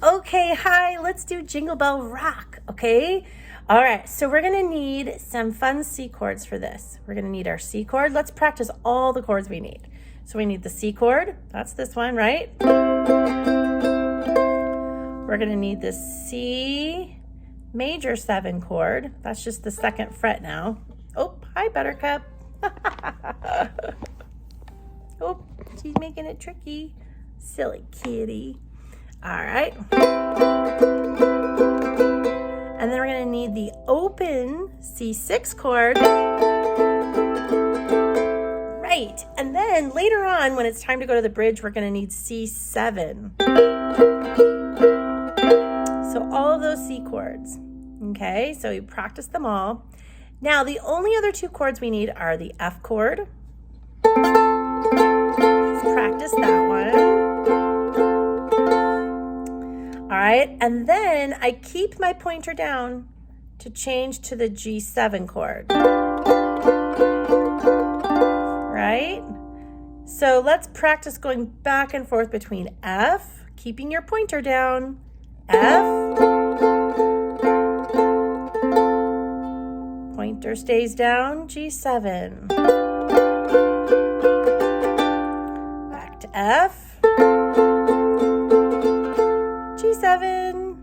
Okay, hi, let's do Jingle Bell Rock, okay? All right, so we're gonna need some fun C chords for this. We're gonna need our C chord. Let's practice all the chords we need. So we need the C chord, that's this one, right? We're gonna need the C major 7 chord. That's just the 2nd fret now. Oh, hi, Buttercup. Oh, she's making it tricky. Silly kitty. All right. And then we're gonna need the open C6 chord. Right, and then later on, when it's time to go to the bridge, we're gonna need C7. So all of those C chords, okay? So you practice them all. Now, the only other 2 chords we need are the F chord. Let's practice that one. All right, and then I keep my pointer down to change to the G7 chord. Right? So let's practice going back and forth between F, keeping your pointer down, F, pointer stays down, G7, back to F, G7,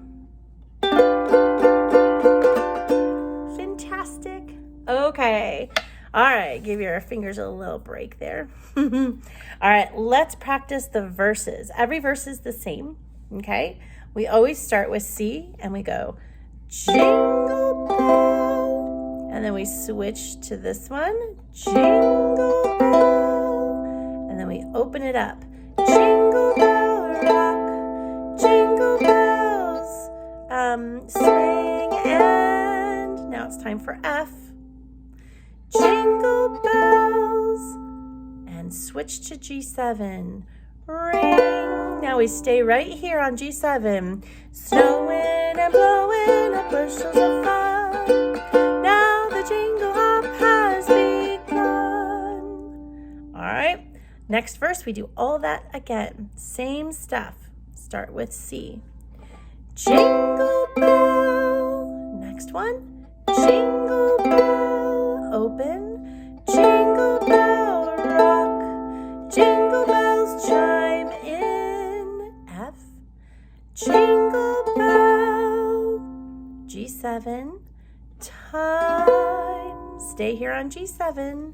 fantastic, okay. All right, give your fingers a little break there. All right, let's practice the verses. Every verse is the same, okay? We always start with C and we go, jingle bell. And then we switch to this one, jingle bell. And then we open it up, jingle bell rock, jingle bells, swing, and now it's time for F. Jingle bells, and switch to G7, ring. Now we stay right here on G7, snowing and blowing up bushels of fun. Now the jingle hop has begun. All right, next verse we do all that again, same stuff. Start with C, jingle bell. Next one, jingle bell. Open, jingle bell rock, jingle bells chime in, F, jingle bell, G7, time, stay here on G7,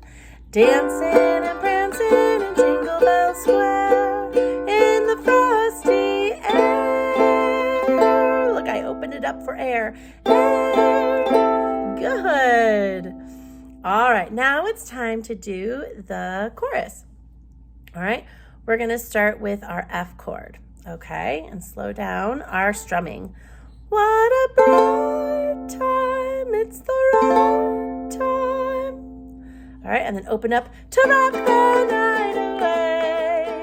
dancing and prancing in Jingle Bell Square, in the frosty air, look, I opened it up for air, good. All right, now it's time to do the chorus. All right, we're gonna start with our F chord, okay? And slow down our strumming. What a bright time, it's the right time. All right, and then open up to rock the night away.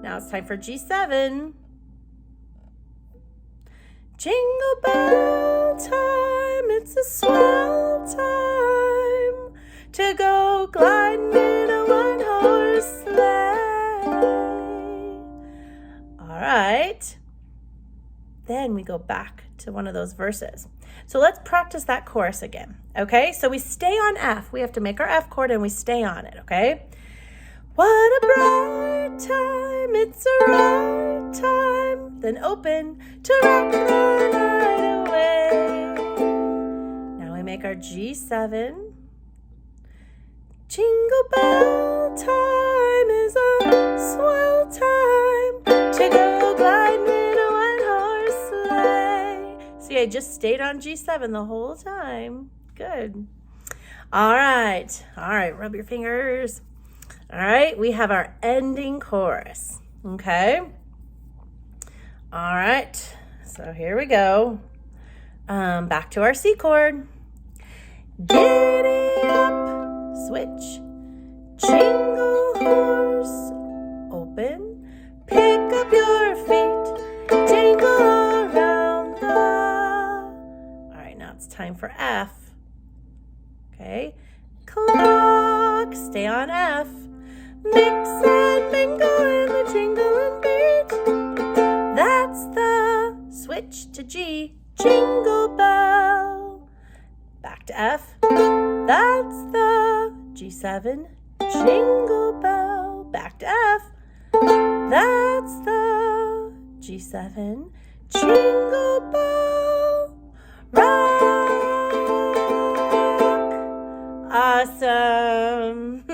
Now it's time for G7. Jingle bell time, it's a swell time to go gliding in a one-horse sleigh. All right. Then we go back to one of those verses. So let's practice that chorus again, okay? So we stay on F. We have to make our F chord and we stay on it, okay? What a bright time, it's a right time. Then open to rock the night away. Now we make our G7. Jingle bell time is a swell time to go gliding in a one-horse sleigh. See, I just stayed on G7 the whole time. Good. All right, rub your fingers. All right, we have our ending chorus, okay? All right, so here we go. Back to our C chord. Giddy up, switch, jingle horse, open, pick up your feet, jingle around the... All right, now it's time for F, okay? Clock, stay on F. Mix and mingle in the jingling beat. That's the to G, jingle bell. Back to F, that's the G7, jingle bell. Back to F, that's the G7, jingle bell. Rock. Awesome.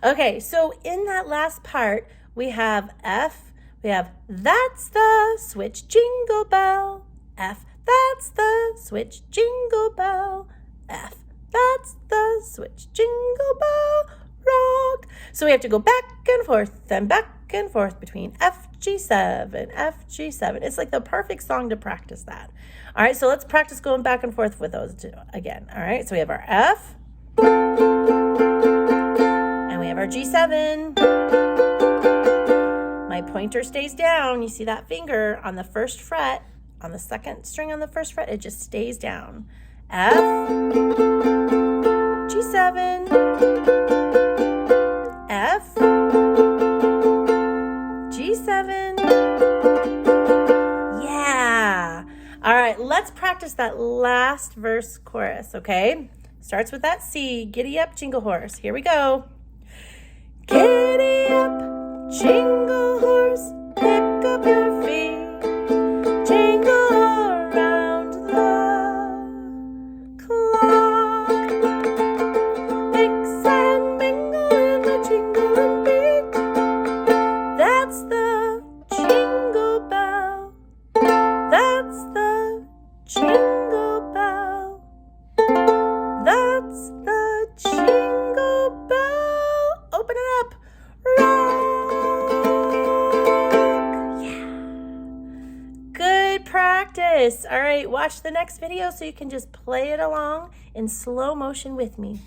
Okay, so in that last part, we have F, we have that's the switch, jingle bell. F, that's the switch, jingle bell. F, that's the switch, jingle bell, rock. So we have to go back and forth between F, G7, F, G7. It's like the perfect song to practice that. All right, so let's practice going back and forth with those two again. All right, so we have our F, and we have our G7. My pointer stays down. You see that finger on the first fret, on the second string on the first fret, it just stays down. F, G7, F, G7. Yeah. All right, let's practice that last verse chorus, okay? Starts with that C. Giddy up, jingle horse. Here we go. Giddy up, jingle horse, pick up your feet, jingle around the clock. Mix and mingle in the jingling beat. That's the jingle bell. That's the jingle bell. That's the jingle bell. Open it up. Rock. Yeah. Good practice. All right, watch the next video so you can just play it along in slow motion with me.